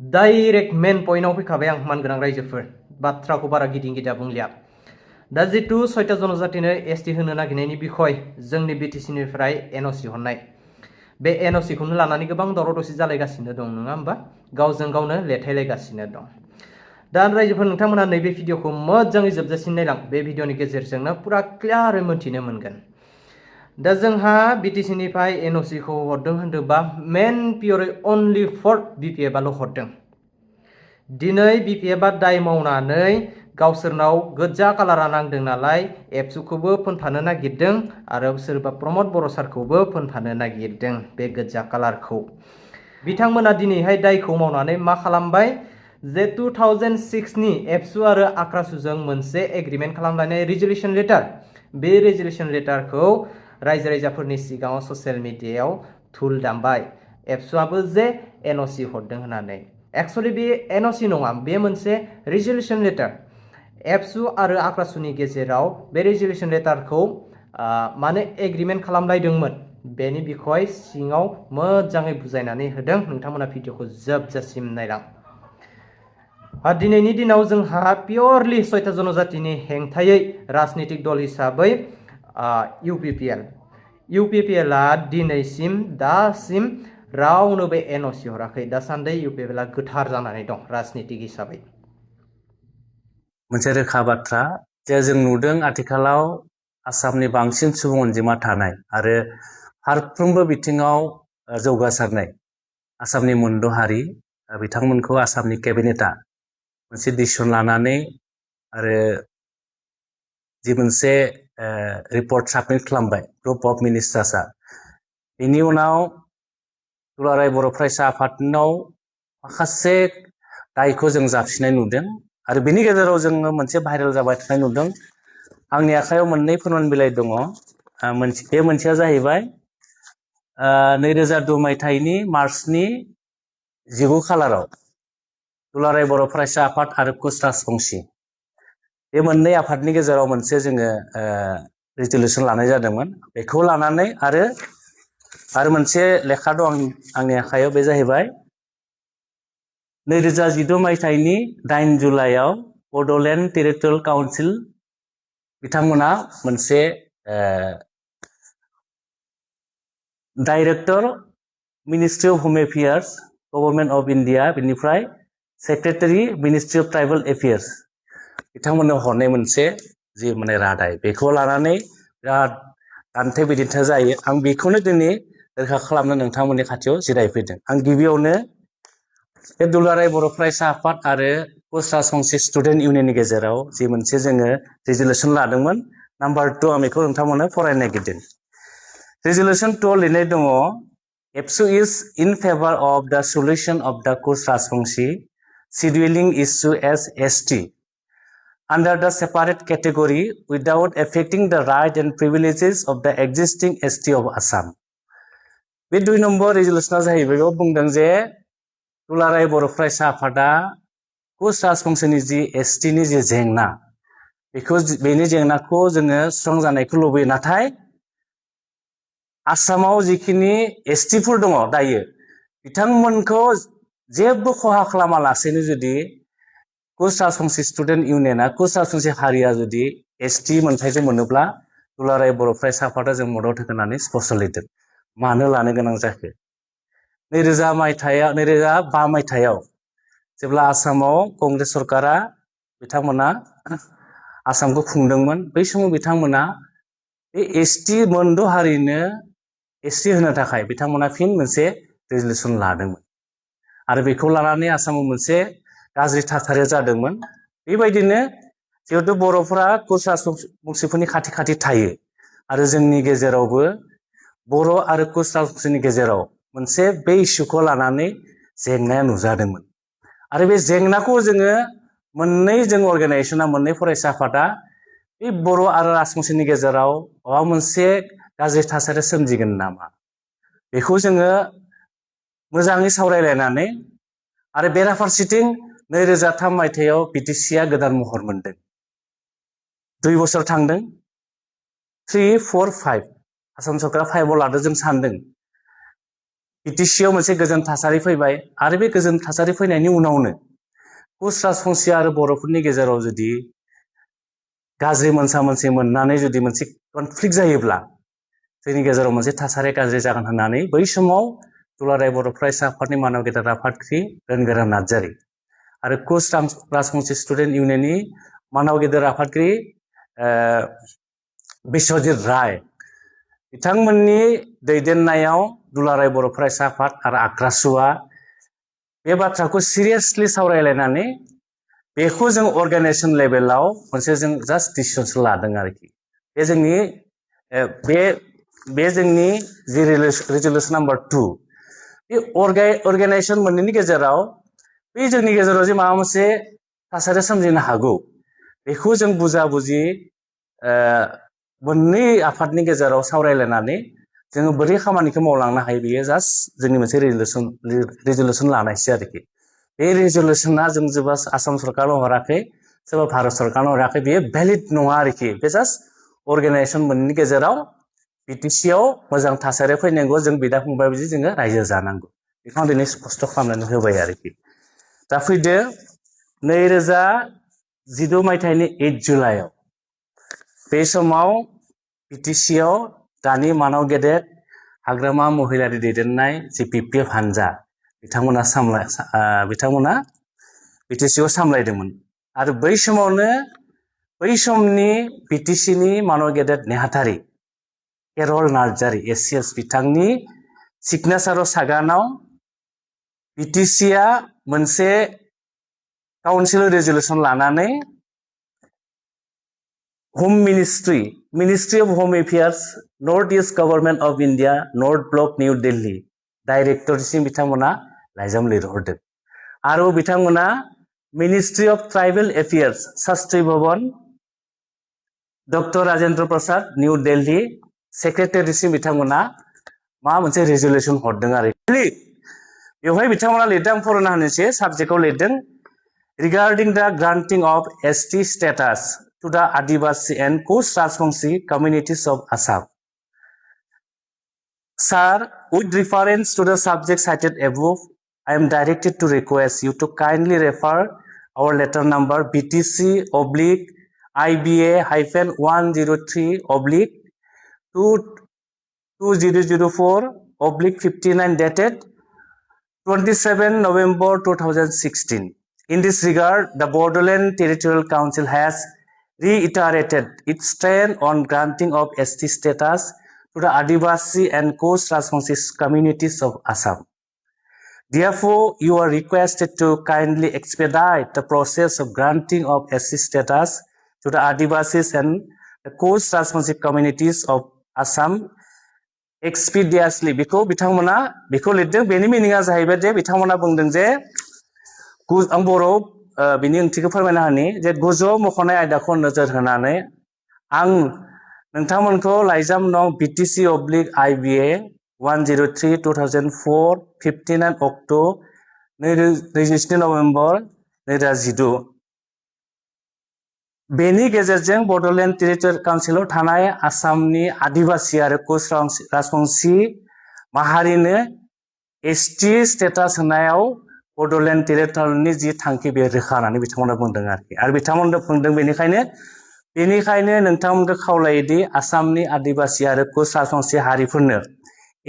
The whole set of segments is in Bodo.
डाइरेक्ट मेन पॉइन्टआव फैखाबाय आं मानगोनां रायजोफोर बाथ्राखौ बारा गिदिं गिदा बुंलिया दा जितु 6टा जनजातिनो एसटि होनो नागिरनायनि बिखय जोंनि बिटिसिनिफ्राय एनअसि हरनाय बे एनअसि खौनो लानानै गोबां दावराव दावसि जालायगासिनो दं नङा होमबा गावजों गावनो लेथायलायगासिनो दं दा रायजोफोर नोंथांमोना नैबे भिडिअखौ मोजाङै जोबजासिम नायलां बे भिडिअनि गेजेरजोंनो पुरा क्लियारै मोनथिनो मोनगोन दा जोंहा बिटिसिनिफ्राय एनअसि खौ हरदों होनदोंबा मेन पियरै अनलि फर बिपिएफआल' हरदों दिनै बिपिएफआ दाय मावनानै गावसोरनाव गोजा कालारा नांदों नालाय एबसुखौबो फोनफानो नागिरदों आरो सोरबा प्रमद बर' सारखौबो फोनफानो नागिरदों बे गोजा कालारखौ बिथांमोना दिनैहाय दायखौ मावनानै मा खालामबाय जे 2006 नि एबसु आरो आक्रासुजों मोनसे एग्रिमेन्ट खालामलायनाय रिजलिउसन लेटार बे रिजलिउसन लेटारखौ रायजो राजाफोरनि सिगाङाव ससियेल मिडियायाव धुल दामबाय एबसुआबो जे एनअसि हरदों होननानै एक्चुअली बे एनअसि नङा बे मोनसे रिजलिउसन लेटार एबसु आरो आक्रासुनि गेजेराव बे रिजलिउसन लेटारखौ माने एग्रिमेन्ट खालामलायदोंमोन बेनि बिखय सिङाव मोजाङै बुजायनानै होदों नोंथांमोना भिडिअखौ जोबजासिम नायलां दिनैनि दिनाव जोंहा पियरलि 6टा जनजातिनि हेंथायै राजनीतिक दल हिसाबै इउपिपिएलआ दिनैसिम दासिम रावनोबो एनअसि हराखै दासान्दि इउपिपिएलआ गोथार जानानै दं राजनीतिक हिसाबै मोनसे रोखा बाथ्रा जे जों नुदों आथिखालाव आसामनि बांसिन सुबुं अनजिमा थानाय आरो फारफ्रोमबो बिथिङाव जौगासारनाय आसामनि मोनद' हारि बिथांमोनखौ आसामनि केबिनेटआ मोनसे डिसिसन लानानै आरो जि मोनसे रिपर्ट साबमिट खालामबाय ग्रुप अफ मिनिस्टार्सआ बेनि उनाव दुलाराय बर' फरायसा आफादनाव माखासे दायखौ जों जाबसिननाय नुदों आरो बेनि गेजेराव जोङो मोनसे भाइरेल जाबाय थानाय नुदों आंनि आखायाव मोननै फोरमान बिलाइ दङ बे मोनसेया जाहैबाय 2002 मायथाइनि मार्चनि 19 खालाराव दुलाराय बर' फरायसा आफाद आरो कुच राजबंसि बे मोननै आफादनि गेजेराव मोनसे जोङो रिजलिउसन लानाय जादोंमोन बेखौ लानानै आरो मोनसे लेखा दं आंनि आखायाव बे जाहैबाय 2016 मायथाइनि 8 जुलाइआव बड'लेण्ड टेरिटरियेल काउन्सिल बिथांमोना मोनसे director ministry of home affairs government of India बेनिफ्राय secretary ministry of tribal affairs बिथांमोननो हरनाय मोनसे जि माने रादाय बेखौ लानानै बिराद दान्थे बिदान्थे जायो आं बेखौनो दिनै रोखा खालामनो नोंथांमोननि खाथियाव जिरायफैदों आं गिबियावनो बे दुलाराय बर' फरायसा आफाद आरो कुच राजबंसि स्टुडेन्ट इउनियननि गेजेराव जि मोनसे जोङो रिजलिउसन लादोंमोन नाम्बार 2 आं बेखौ नोंथांमोननो फरायनो नागिरदों रिजलिउसन 2 लिरनाय दङ एबसु इज इन फेभार अफ द सल्युशन अफ द Cooch Rajbanshi scheduling issue as ST under the separate category without affecting the right and privileges of the existing ST of Assam बे 2 नम्बर रिजलिउसना जाहैबाय बेयाव बुंदों जे दुलाराय बर' फरायसा आफादा कुच राजबंसिनि जि एसटिनि जि जेंना बेनि जेंनाखौ जोङो सुस्रांजानायखौ लुबैयो नाथाय आसामाव जिखिनि एसटिफोर दङ दायो बिथांमोनखौ जेबो खहा खालामालासेनो जुदि कुच राजबंसि स्टुडेन्ट इउनियना कुच राजबंसि हारिया जुदि एसटि मोनथायखौ मोनोब्ला दुलाराय बर' फरायसा आफादा जों मदद होगोन होननानै स्पष्ट लिरदों मानो लानो गोनां जाखो 2005 मायथाइयाव जेब्ला आसामाव कंग्रेस सरकारा बिथांमोना आसामखौ खुंदोंमोन बै समाव बिथांमोना बे एसटि मोनद' हारिनो एसटि होनो थाखाय बिथांमोना फिन मोनसे रिजलिउसन लादोंमोन आरो बेखौ लानानै आसामाव मोनसे गाज्रि थासारि जादोंमोन बेबायदिनो जिहेतु बर'फोरा कुच राजबंसिफोरनि खाथि खाथि थायो आरो जोंनि गेजेरावबो बर' आरो कुच राजबंसिनि गेजेराव मोनसे बे इस्युखौ लानानै जेंनाया नुजादोंमोन आरो बे जेंनाखौ जोङो मोननै अर्गानाइजेसना मोननै फरायसा आफादा बे बर' आरो राजबंसिनि गेजेराव माबा मोनसे गाज्रि थासारि सोमजिगोन नामा बेखौ जोङो मोजाङै सावरायलायनानै आरो बेराफारसेथिं 2003 मायथाइयाव बिटिसिआ गोदान महर मोनदों 2 बोसोर थांदों 3, 4, 5 आसाम सरकारा 5आव लादों जों सानदों बिटिसियाव मोनसे गोजोन थासारि फैबाय आरो बे गोजोन थासारि फैनायनि उनावनो कच राजबंसि आरो बर'फोरनि गेजेराव जुदि गाज्रि मोनसा मोनसि मोननानै जुदि मोनसे कनफ्लिक्ट जायोब्ला जोंनि गेजेराव मोनसे थासारि गाज्रि जागोन होननानै बै समाव दुलाराय बर' फरायसा आफादनि मानव गेदेर आफादगिरि रोनगोरा नार्जारि आरो कच राजबंसि स्टुडेन्ट इउनियननि मानव गेदेर आफादगिरि बिश्वजित राय बिथांमोननि दैदेननायाव दुलाराय बर' फरायसा आफाद आरो आक्रासुआ बे बाथ्राखौ सिरियासलि सावरायलायनानै बेखौ जों अर्गानाइजेसन लेभेलाव मोनसे जों जास्ट डिसिसनसो लादों आरोखि बे जोंनि बे जोंनि जि रेजोलिउसन नाम्बार 2 बे अर्गानाइजेसन मोननैनि गेजेराव बे जोंनि गेजेराव जे माबा मोनसे थासारि सोमजिनो हागौ बेखौ जों बुजा बुजि मोननै आफादनि गेजेराव सावरायलायनानै जोङो बोरै खामानिखौ मावलांनो हायो बेयो जास्ट जोंनि मोनसे रेजोलिउसन लानायसो आरोखि बे रेजोलिउसना जों जेबो आसाम सरकारनाव हराखै सोरबा भारत सरकारनाव हराखै बेयो भ्यालिड नङा आरोखि बे जास्ट अर्गानाइजेसन मोननैनि गेजेराव बिटिसियाव मोजां थासारि फैनांगौ जों बिदा फंबाय बिदि जोङो रायजो जानांगौ बेखौ आं दिनै स्पष्ट खालामनानै होबाय आरोखि दा फैदो 2016 मायथाइनि 8 जुलाइआव बे समाव बिटिसियाव दानि मानव गेदेर हाग्रामा महिलारि दैदेननाय जि पिपिएफ हानजा बिथांमोना बिटिसियाव सामलायदोंमोन आरो बै समावनो बै समनि बिटिसिनि मानव गेदेर नेहाथारि केरल नार्जारि एसिएस बिथांनि सिगनेचार सागानाव बिटिसिया मोनसे काउन्सिल रेजोलिउसन लानानै home ministry of home affairs north east government of India north block new Delhi डाइरेक्टरसिम बिथांमोना लाइजाम लिरहरदों आरो बिथांमोना ministry of tribal affairs Shastri Bhawan doctor Rajendra Prasad new Delhi सेक्रेटारिसिम बिथांमोना मा मोनसे रेजोलिउसन हरदों आरो बेवहाय बिथांमोना लिरदों फरायना होनोसै साबजेक्टआव लिरदों regarding the granting of ST status to the Adivasi and Koch Rajbangshi communities of Assam. Sir, with reference to the subject cited above, I am directed to request you to kindly refer our letter number BTC/IBA-103/2004/59 dated 27 November 2016. In this regard, the Borderland Territorial Council has reiterated its stand on granting of ST status to the Adivasi and Koch Rajbangshi communities of Assam. Therefore, you are requested to kindly expedite the process of granting of ST status to the Adivasis and the Koch Rajbangshi communities of Assam expeditiously. Because बिथांमोना बेखौ लिरदों बेनि मिनिङा जाहैबाय जे बिथांमोना बुंदों जे आं बर' बिनि ओंथिखौ फोरमायना होनि जे गोजौआव मख'नाय आयदाखौ नोजोर होनानै आं नोंथांमोनखौ लाइजाम नं BTC/IBA 103/2004/59 अक्ट' 27 नभेम्बर 2012 बेनि गेजेरजों बड'लेण्ड टेरिटरियेल काउन्सिलाव थानाय आसामनि आदिबासि आरो कच राजबंसि माहारिनो एसटि स्टेटास होनायाव बड'लेण्ड टेरिटरियेलनि जि थांखि बे रोखा होननानै बिथांमोना बुंदों आरो बिथांमोना बुंदों बेनिखायनो नोंथांमोनखौ खावलायोदि आसामनि आदिबासि आरो कच राजबंसि हारिफोरनो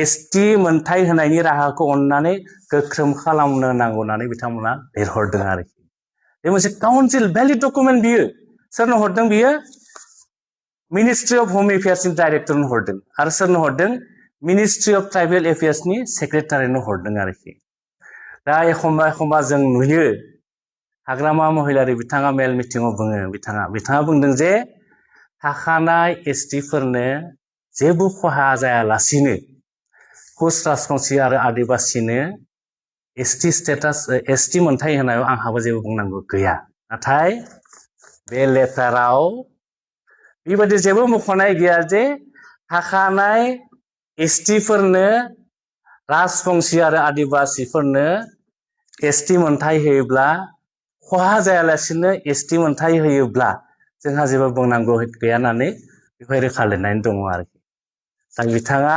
एसटि मोनथाय होनायनि राहाखौ अननानै गोख्रों खालामनो नांगौ होननानै बिथांमोना लिरहरदों आरोखि बे मोनसे काउन्सिल भ्यालिड डकुमेन्ट बियो सोरनो हरदों बियो मिनिस्ट्रि अफ होम एफेयार्सनि डाइरेक्टरनो हरदों आरो सोरनो हरदों मिनिस्ट्रि अफ ट्राइबेल एफेयार्सनि सेक्रेटारिनो हरदों आरोखि दा एखमबा जों नुयो हाग्रामा महिलारि बिथाङा मेल मिटिङाव बुङो बिथाङा बुंदों जे थाखानाय एसटिफोरनो जेबो खहा जायालासिनो कच राजबंसि आरो आदिबासिनो एसटि स्टेटास एसटि मोनथाय होनायाव आंहाबो जेबो बुंनांगौ गैया नाथाय बे लेटाराव बेबायदि जेबो मख'नाय गैया जे थाखानाय एसटिफोरनो राजबंसि आरो आदिबासिफोरनो एसटि मोनथाय होयोब्ला खहा जायालासिनो एसटि मोनथाय होयोब्ला जोंहा जेबो बुंनांगौ गैया होननानै बेवहाय रोखा लिरनानै दङ आरोखि दा बिथाङा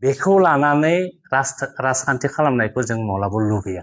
बेखौ लानानै राजखान्थि खालामनायखौ जों माब्लाबा लुबैया